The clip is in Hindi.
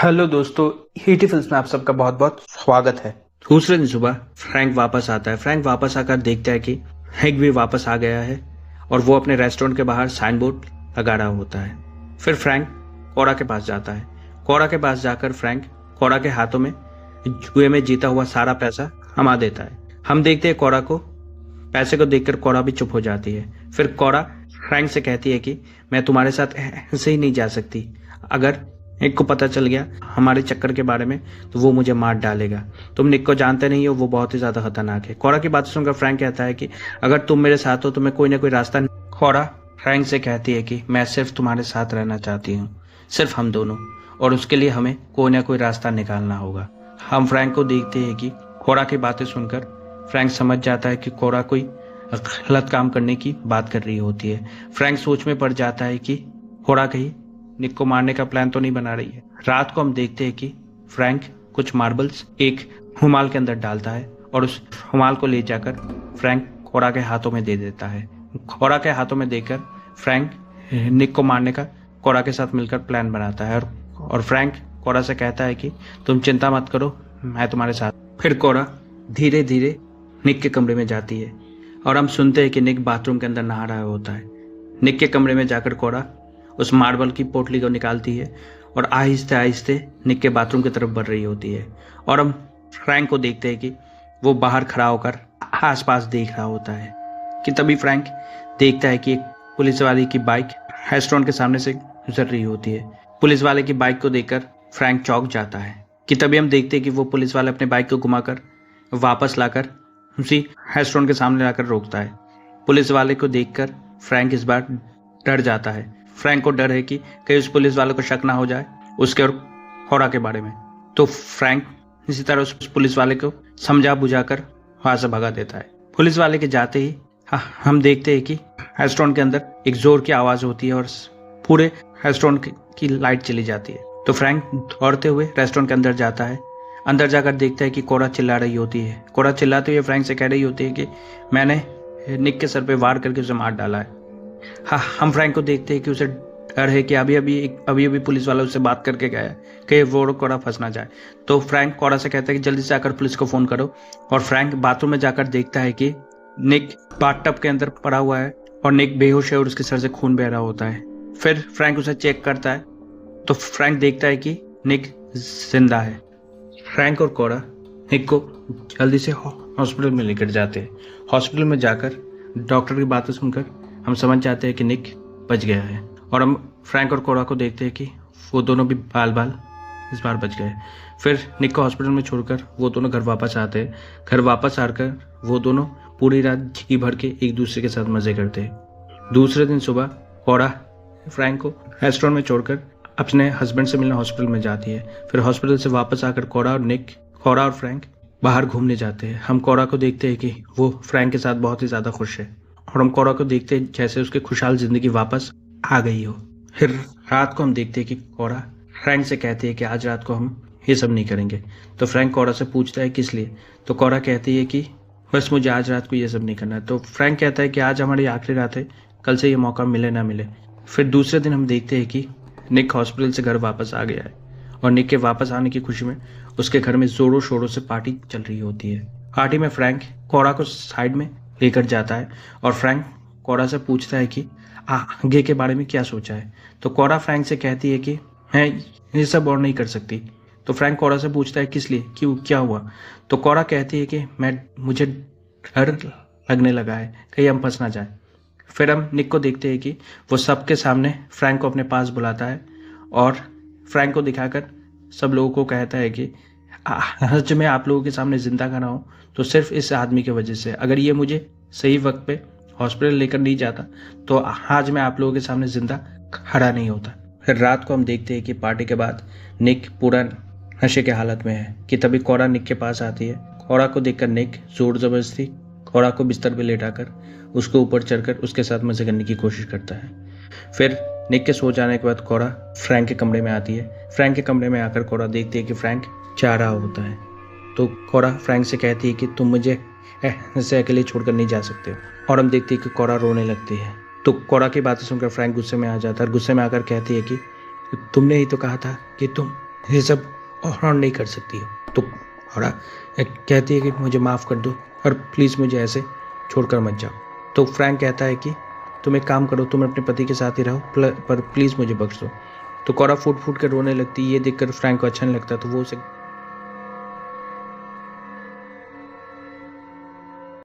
हेलो दोस्तों, हीटी फिल्म्स में आप सबका बहुत बहुत स्वागत है। दूसरे दिन सुबह फ्रैंक वापस आता है। फ्रैंक वापस आकर देखता है कि हैग भी वापस आ गया है और वो अपने रेस्टोरेंट के बाहर साइन बोर्ड लगा रहा होता है। फिर फ्रैंक कोरा के पास जाता है। कोरा के पास जाकर फ्रैंक कोरा के हाथों में जुए में जीता हुआ सारा पैसा थमा देता है। हम देखते हैं कोरा को। पैसे को देखकर कोरा भी चुप हो जाती है। फिर कोरा फ्रैंक से कहती है कि मैं तुम्हारे साथ ऐसे ही नहीं जा सकती। अगर निक को पता चल गया हमारे चक्कर के बारे में तो वो मुझे मार डालेगा। तुम निक को जानते नहीं हो, वो बहुत ही ज्यादा खतरनाक है। कोरा की बात सुनकर फ्रैंक कहता है कि अगर तुम मेरे साथ हो तो मैं कोई ना कोई रास्ता। कोरा फ्रैंक से कहती है कि मैं सिर्फ तुम्हारे साथ रहना चाहती हूँ, सिर्फ हम दोनों, और उसके लिए हमें कोई ना कोई रास्ता निकालना होगा। हम फ्रैंक को देखते हैं कि कोरा की बातें सुनकर फ्रैंक समझ जाता है कि कोरा कोई गलत काम करने की बात कर रही होती है। फ्रैंक सोच में पड़ जाता है कि कोरा कहीं निक को मारने का प्लान तो नहीं बना रही है। रात को हम देखते हैं कि फ्रैंक कुछ मार्बल्स एक रुमाल के अंदर डालता है और उस रुमाल को ले जाकर फ्रैंक कोरा के हाथों में दे देता है। कोरा के हाथों में देकर फ्रैंक निक को मारने का कोरा के साथ मिलकर प्लान बनाता है और फ्रैंक कोरा से कहता है कि तुम चिंता मत करो, मैं तुम्हारे साथ। फिर कोरा धीरे धीरे निक के कमरे में जाती है और हम सुनते हैं कि निक बाथरूम के अंदर नहा रहा होता है। निक के कमरे में जाकर कोरा उस मार्बल की पोटली को निकालती है और आहिस्ते आहिस्ते निक के बाथरूम की तरफ बढ़ रही होती है। और हम फ्रैंक को देखते हैं कि वो बाहर खड़ा होकर आसपास देख रहा होता है कि तभी फ्रैंक देखता है कि एक पुलिस वाले की बाइक रेस्टोरेंट के सामने से गुजर रही होती है। पुलिस वाले की बाइक को देखकर फ्रैंक चौंक जाता है कि तभी हम देखते हैं कि वो पुलिस वाले अपने बाइक को घुमाकर वापस लाकर उसी रेस्टोरेंट के सामने लाकर रोकता है। पुलिस वाले को देखकर फ्रैंक इस बार डर जाता है। फ्रैंक को डर है कि कहीं उस पुलिस वाले को शक ना हो जाए उसके और कोरा के बारे में। तो फ्रैंक इसी तरह उस पुलिस वाले को समझा बुझाकर वहां से भगा देता है। पुलिस वाले के जाते ही हम देखते हैं कि रेस्टोरेंट के अंदर एक जोर की आवाज होती है और पूरे रेस्टोरेंट की लाइट चली जाती है। तो फ्रैंक दौड़ते हुए रेस्टोरेंट के अंदर जाता है। अंदर जाकर देखता है कि कोरा चिल्ला रही होती है। कोरा चिल्लाते हुए फ्रैंक से कह रही होती है कि मैंने निक के सर पे वार करके उसे मार डाला है। हाँ, हम फ्रैंक को देखते हैं कि उसे डर है कि अभी अभी पुलिस वाला उससे बात करके गया है कि वो कोरा फंस ना जाए। तो फ्रैंक कोरा से कहता है कि जल्दी से आकर पुलिस को फोन करो। और फ्रैंक बाथरूम में जाकर देखता है कि निक बाथटब के अंदर पड़ा हुआ है और निक बेहोश है और उसके सर से खून बह रहा होता है। फिर फ्रैंक उसे चेक करता है तो फ्रैंक देखता है कि निक जिंदा है। फ्रैंक और कोरा निक को जल्दी से हॉस्पिटल में लेकर जाते हैं। हॉस्पिटल में जाकर डॉक्टर की बातें सुनकर हम समझ जाते हैं कि निक बच गया है। और हम फ्रैंक और कोरा को देखते हैं कि वो दोनों भी बाल बाल इस बार बच गए। फिर निक को हॉस्पिटल में छोड़कर वो दोनों घर वापस आते हैं। घर वापस आकर वो दोनों पूरी रात जी भर के एक दूसरे के साथ मजे करते हैं। दूसरे दिन सुबह कोरा फ्रैंक को रेस्टोरेंट में छोड़कर अपने हस्बैंड से मिलने हॉस्पिटल में जाती है। फिर हॉस्पिटल से वापस आकर कोरा और फ्रैंक बाहर घूमने जाते हैं। हम कोरा को देखते हैं कि वो फ्रैंक के साथ बहुत ही ज्यादा खुश है और हम कोरा को देखते हैं जैसे उसकी खुशहाल जिंदगी वापस आ गई हो। फिर रात को हम देखते हैं कि कोरा फ्रैंक से कहती है कि आज रात को हम ये सब नहीं करेंगे। तो फ्रैंक कोरा से पूछता है किस लिए। तो कोरा कहती है कि बस मुझे आज रात को ये सब नहीं करना है। तो फ्रैंक कहता है कि आज हमारी आखिरी रात है, कल से ये मौका मिले ना मिले। फिर दूसरे दिन हम देखते हैं कि निक हॉस्पिटल से घर वापस आ गया है और निक के वापस आने की खुशी में उसके घर में जोरों शोरों से पार्टी चल रही होती है। पार्टी में फ्रैंक कोरा को साइड में लेकर जाता है और फ्रैंक कोरा से पूछता है कि आगे के बारे में क्या सोचा है। तो कोरा फ्रैंक से कहती है कि मैं ये सब और नहीं कर सकती। तो फ्रैंक कोरा से पूछता है किस लिए, क्यों, क्या हुआ। तो कोरा कहती है कि मुझे डर लगने लगा है कहीं हम फंस ना जाए। फिर हम निक को देखते हैं कि वो सबके सामने फ्रैंक को अपने पास बुलाता है और फ्रैंक को दिखाकर सब लोगों को कहता है कि आज मैं आप लोगों के सामने जिंदा खड़ा हूँ तो सिर्फ इस आदमी की वजह से। अगर ये मुझे सही वक्त पे हॉस्पिटल लेकर नहीं जाता तो आज मैं आप लोगों के सामने जिंदा खड़ा नहीं होता। फिर रात को हम देखते हैं कि पार्टी के बाद निक पूरा नशे के हालत में है कि तभी कोरा निक के पास आती है। कोरा को देखकर निक जोर जबरदस्ती कोरा को बिस्तर पे लेटाकर उसके ऊपर चढ़कर उसके साथ मजे करने की कोशिश करता है। फिर निक के सो जाने के बाद कोरा फ्रैंक के कमरे में आती है। फ्रैंक के कमरे में आकर कोरा देखती है कि फ्रैंक जा रहा होता है। तो कोरा फ्रैंक से कहती है कि तुम मुझे ऐसे अकेले छोड़कर नहीं जा सकते हो। और हम देखते हैं कि कोरा रोने लगती है। तो कोरा की बातें सुनकर फ्रैंक गुस्से में आ जाता है और गुस्से में आकर कहती है कि तुमने ही तो कहा था कि तुम ये सब और नहीं कर सकती हो। तो कोरा कहती है कि मुझे माफ़ कर दो और प्लीज़ मुझे ऐसे छोड़कर मत जाओ। तो फ्रैंक कहता है कि तुम एक काम करो, तुम अपने पति के साथ ही रहो, पर प्लीज़ मुझे बख्श दो। तो कोरा फूट फूट कर रोने लगती है। ये देखकर फ्रैंक को अच्छा नहीं लगता, तो वो उसे